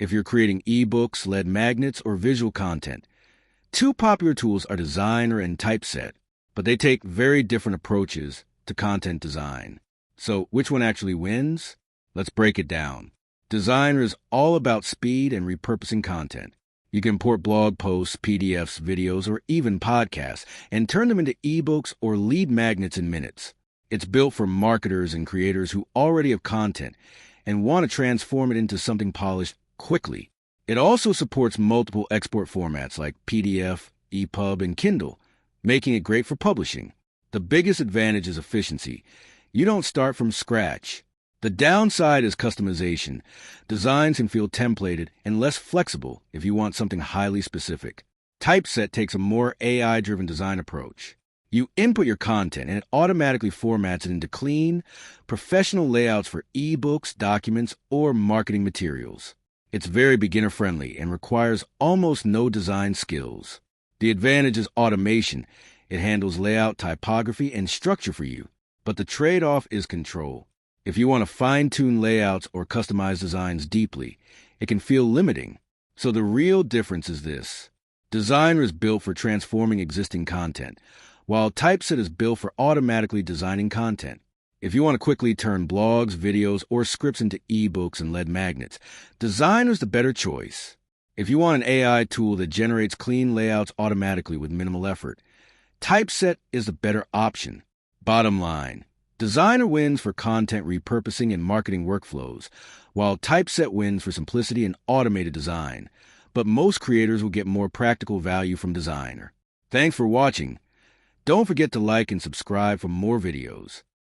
if you're creating ebooks, lead magnets, or visual content. Two popular tools are Designrr and Typeset, but they take very different approaches to content design. So which one actually wins? Let's break it down. Designrr is all about speed and repurposing content. You can import blog posts, PDFs, videos, or even podcasts, and turn them into ebooks or lead magnets in minutes. It's built for marketers and creators who already have content and want to transform it into something polished quickly. It also supports multiple export formats like PDF, EPUB, and Kindle, making it great for publishing. The biggest advantage is efficiency. You don't start from scratch. The downside is customization. Designs can feel templated and less flexible if you want something highly specific. Typeset takes a more AI-driven design approach. You input your content and it automatically formats it into clean, professional layouts for ebooks, documents, or marketing materials. It's very beginner-friendly and requires almost no design skills. The advantage is automation. It handles layout, typography, and structure for you. But the trade-off is control. If you want to fine-tune layouts or customize designs deeply, it can feel limiting. So the real difference is this. Designrr is built for transforming existing content, while Typeset is built for automatically designing content. If you want to quickly turn blogs, videos, or scripts into ebooks and lead magnets, Designrr is the better choice. If you want an AI tool that generates clean layouts automatically with minimal effort, Typeset is the better option. Bottom line, Designrr wins for content repurposing and marketing workflows, while Typeset wins for simplicity and automated design. But most creators will get more practical value from Designrr. Thanks for watching. Don't forget to like and subscribe for more videos.